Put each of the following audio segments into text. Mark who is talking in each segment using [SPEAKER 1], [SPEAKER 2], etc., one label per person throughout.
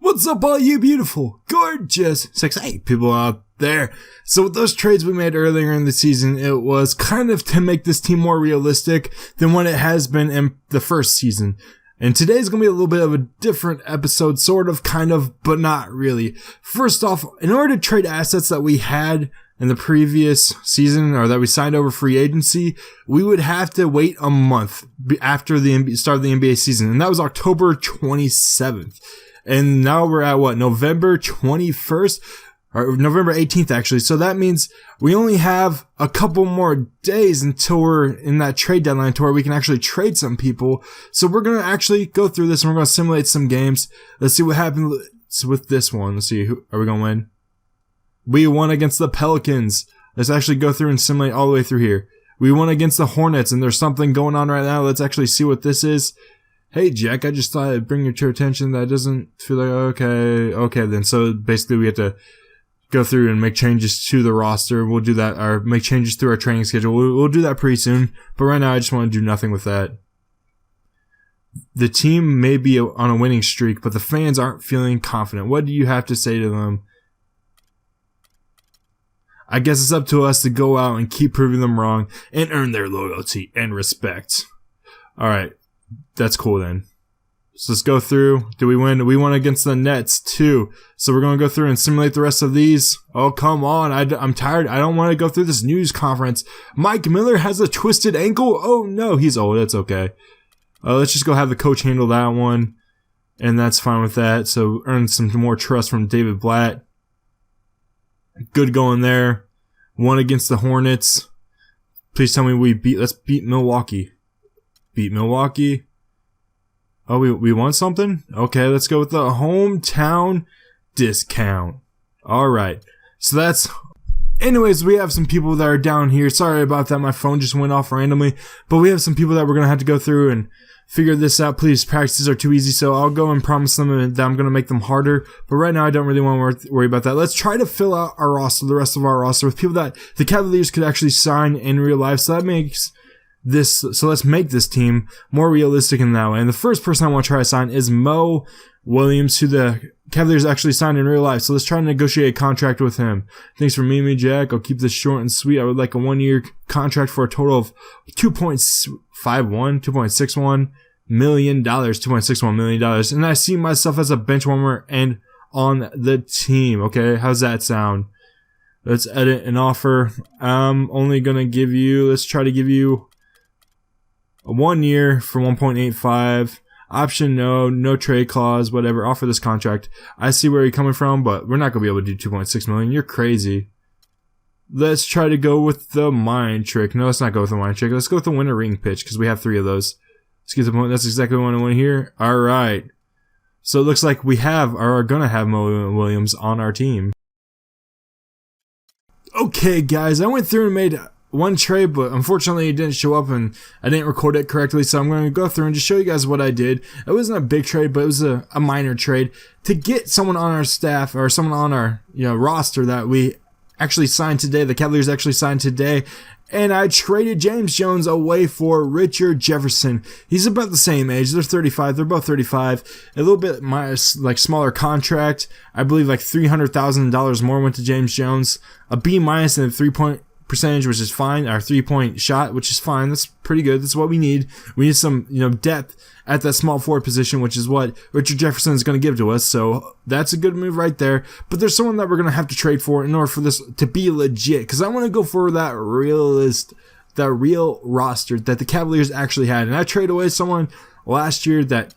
[SPEAKER 1] What's up, all you beautiful, gorgeous, sexy people out there? So with those trades we made earlier in the season, it was kind of to make this team more realistic than what it has been in the first season. And today's going to be a little bit of a different episode, sort of, kind of, but not really. First off, in order to trade assets that we had in the previous season, or that we signed over free agency, we would have to wait a month after the start of the NBA season. And that was October 27th. And now we're at what, November 21st? Or November 18th, actually. So that means we only have a couple more days until we're in that trade deadline to where we can actually trade some people. So we're going to actually go through this and we're going to simulate some games. Let's see what happens with this one. Let's see, who are we going to win? We won against the Pelicans. Let's actually go through and simulate all the way through here. We won against the Hornets, and there's something going on right now. Let's actually see what this is. Hey, Jack, I just thought I'd bring your to your attention. That doesn't feel like, okay then. So basically we have to go through and make changes to the roster. We'll do that, or make changes through our training schedule. We'll do that pretty soon. But right now I just want to do nothing with that. The team may be on a winning streak, but the fans aren't feeling confident. What do you have to say to them? I guess it's up to us to go out and keep proving them wrong and earn their loyalty and respect. Alright, that's cool then. So let's go through. Do we win? We won against the Nets too. So we're going to go through and simulate the rest of these. Oh, come on. I'm tired. I don't want to go through this news conference. Mike Miller has a twisted ankle. Oh no, he's old. That's okay. Let's just go have the coach handle that one. And that's fine with that. So earn some more trust from David Blatt. Good going there. Won against the Hornets. Please tell me let's beat Milwaukee. Beat Milwaukee. Oh, we won something? Okay, let's go with the hometown discount. Alright. So that's... Anyways, we have some people that are down here. Sorry about that. My phone just went off randomly. But we have some people that we're going to have to go through and figure this out. Please, practices are too easy, so I'll go and promise them that I'm going to make them harder. But right now, I don't really want to worry about that. Let's try to fill out our roster, the rest of our roster, with people that the Cavaliers could actually sign in real life. So that makes... let's make this team more realistic in that way. And the first person I want to try to sign is Mo Williams, who the Cavaliers actually signed in real life. So let's try to negotiate a contract with him. Thanks for meeting me, Jack. I'll keep this short and sweet. I would like a 1-year contract for a total of $2.61 million. And I see myself as a bench warmer and on the team. Okay, how's that sound? Let's edit an offer. I'm only gonna give you. Let's try to give you 1 year for 1.85. Option no trade clause, whatever. Offer this contract. I see where you're coming from, but we're not going to be able to do 2.6 million. You're crazy. Let's try to go with the mind trick. No, let's not go with the mind trick. Let's go with the winter ring pitch, because we have 3 of those. Let's get the point. That's exactly what I want here. Alright. So it looks like we have, or are going to have Mo Williams on our team. Okay, guys. I went through and made one trade, but unfortunately it didn't show up and I didn't record it correctly, so I'm going to go through and just show you guys what I did. It wasn't a big trade, but it was a minor trade to get someone on our staff, or someone on our roster that we actually signed today. The Cavaliers actually signed today, and I traded James Jones away for Richard Jefferson. He's about the same age. They're 35. They're both 35. A little bit smaller contract. I believe like $300,000 more went to James Jones. A B- and a 3-point percentage, which is fine. Our 3-point shot, which is fine. That's pretty good. That's what we need. We need some, depth at that small forward position, which is what Richard Jefferson is going to give to us. So that's a good move right there. But there's someone that we're going to have to trade for in order for this to be legit, because I want to go for that real roster that the Cavaliers actually had. And I traded away someone last year that,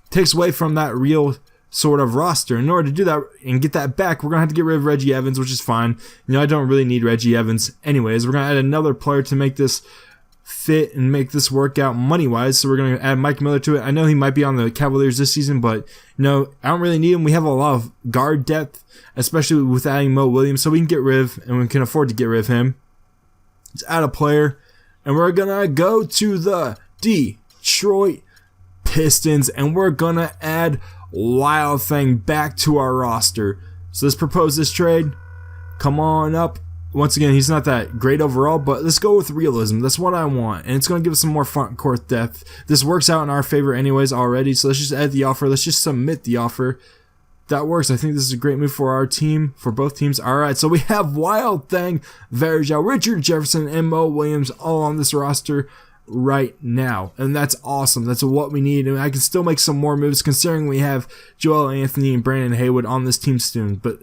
[SPEAKER 1] takes away from that real sort of roster. In order to do that and get that back, we're going to have to get rid of Reggie Evans, which is fine. I don't really need Reggie Evans anyways. We're going to add another player to make this fit and make this work out money-wise. So we're going to add Mike Miller to it. I know he might be on the Cavaliers this season, but I don't really need him. We have a lot of guard depth, especially with adding Mo Williams, so we can get rid of, and we can afford to get rid of him. Let's add a player, and we're going to go to the Detroit Pistons, and we're going to add Wild Thing back to our roster. So let's propose this trade. Come on up. Once again, he's not that great overall, but let's go with realism. That's what I want, and it's going to give us some more front court depth. This works out in our favor anyways already, so let's just add the offer. Let's just submit the offer. that works. I think this is a great move for our team, for both teams. All right, so we have Wild Thing, Varejao, Richard Jefferson, and Mo Williams all on this roster right now, and that's awesome. That's what we need, and I can still make some more moves considering we have Joel Anthony and Brandon Haywood on this team soon, but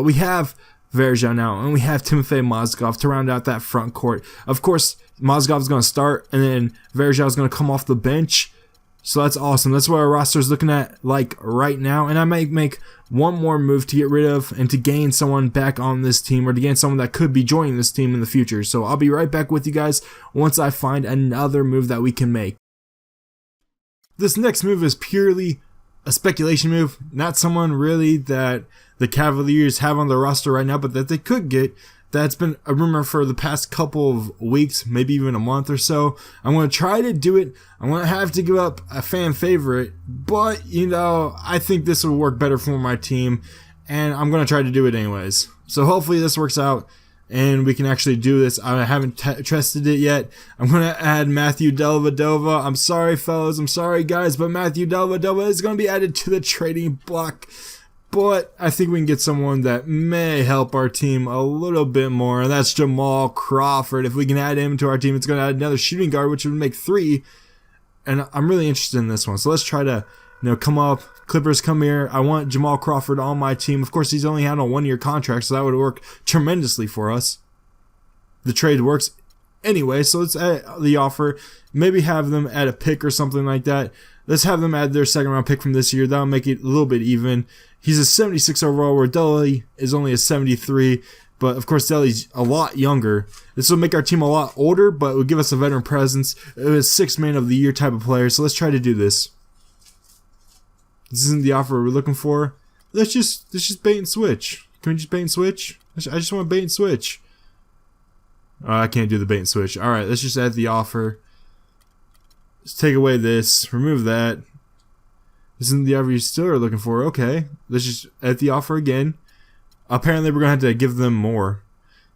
[SPEAKER 1] we have Varejao now, and we have Timofey Mozgov to round out that front court. Of course, Mozgov is going to start, and then Varejao is going to come off the bench. So that's awesome. That's what our roster is looking at like right now. And I might make one more move to get rid of and to gain someone back on this team, or to gain someone that could be joining this team in the future. So I'll be right back with you guys once I find another move that we can make. This next move is purely a speculation move, not someone really that the Cavaliers have on their roster right now, but that they could get. That's been a rumor for the past couple of weeks, maybe even a month or so. I'm going to try to do it. I'm going to have to give up a fan favorite, but, I think this will work better for my team, and I'm going to try to do it anyways. So hopefully this works out, and we can actually do this. I haven't tested it yet. I'm going to add Matthew Dellavedova. I'm sorry, fellas. I'm sorry, guys, but Matthew Dellavedova is going to be added to the trading block. But I think we can get someone that may help our team a little bit more, and that's Jamal Crawford. If we can add him to our team, it's going to add another shooting guard, which would make 3. And I'm really interested in this one. So let's try to, come up. Clippers, come here. I want Jamal Crawford on my team. Of course, he's only had a 1-year contract, so that would work tremendously for us. The trade works anyway, so let's add the offer. Maybe have them add a pick or something like that. Let's have them add their second-round pick from this year. That'll make it a little bit even. He's a 76 overall, where Delly is only a 73. But, of course, Delly's a lot younger. This will make our team a lot older, but it will give us a veteran presence. It was 6th man of the year type of player, so let's try to do this. This isn't the offer we're looking for. Let's just bait and switch. Can we just bait and switch? I just want to bait and switch. I can't do the bait and switch. All right, let's just add the offer. Let's take away this. Remove that. This isn't the offer you still are looking for. Okay. Let's just add the offer again. Apparently, we're going to have to give them more.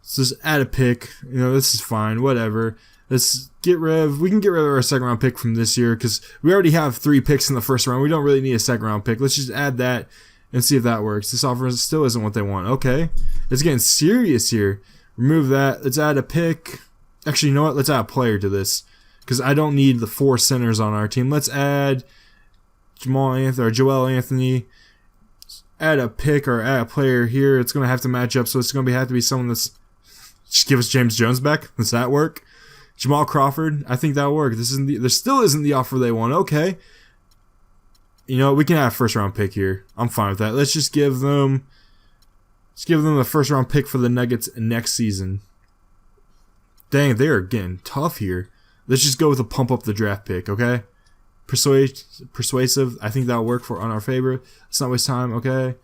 [SPEAKER 1] So just add a pick. This is fine. Whatever. Let's get rid of... We can get rid of our second-round pick from this year because we already have 3 picks in the first round. We don't really need a second-round pick. Let's just add that and see if that works. This offer still isn't what they want. Okay. It's getting serious here. Remove that. Let's add a pick. Actually, you know what? Let's add a player to this because I don't need the 4 centers on our team. Let's add Joel Anthony. Add a pick or add a player here. It's going to have to match up, so it's going to have to be someone that's... Just give us James Jones back. Does that work? Jamal Crawford. I think that'll work. There still isn't the offer they want. Okay. We can have a first-round pick here. I'm fine with that. Let's just give them... Let's give them a first-round pick for the Nuggets next season. Dang, they're getting tough here. Let's just go with a pump up the draft pick, okay? Persuasive. I think that'll work on our favor. Let's not waste time, okay?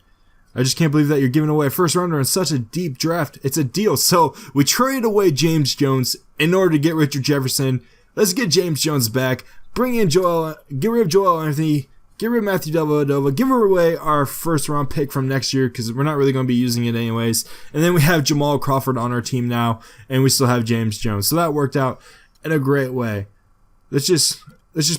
[SPEAKER 1] I just can't believe that you're giving away a first rounder in such a deep draft. It's a deal. So we traded away James Jones in order to get Richard Jefferson. Let's get James Jones back. Bring in get rid of Joel Anthony. Get rid of Matthew Dellavedova. Give away our first round pick from next year because we're not really going to be using it anyways. And then we have Jamal Crawford on our team now, and we still have James Jones. So that worked out in a great way. Let's just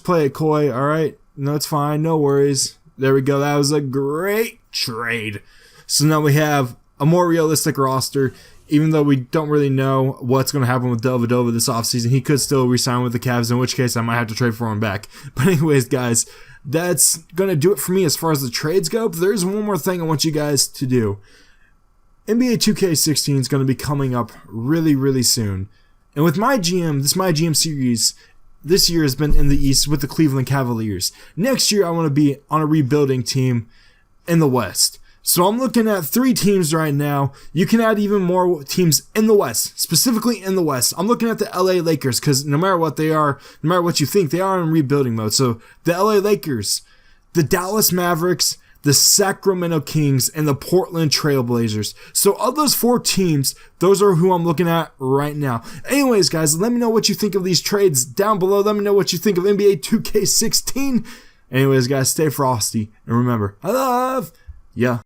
[SPEAKER 1] play it coy, all right? No, it's fine. No worries. There we go. That was a great trade. So now we have a more realistic roster, even though we don't really know what's going to happen with Dellavedova this offseason. He could still re-sign with the Cavs, in which case I might have to trade for him back. But anyways, guys, that's going to do it for me as far as the trades go. But there's one more thing I want you guys to do. NBA 2k16 is going to be coming up really, really soon. And with MyGm, this MyGm series... This year has been in the East with the Cleveland Cavaliers. Next year, I want to be on a rebuilding team in the West. So I'm looking at 3 teams right now. You can add even more teams in the West, specifically in the West. I'm looking at the LA Lakers because no matter what they are, no matter what you think, they are in rebuilding mode. So the LA Lakers, the Dallas Mavericks, the Sacramento Kings, and the Portland Trail Blazers. So of those 4 teams, those are who I'm looking at right now. Anyways, guys, let me know what you think of these trades down below. Let me know what you think of NBA 2K16. Anyways, guys, stay frosty. And remember, I love ya.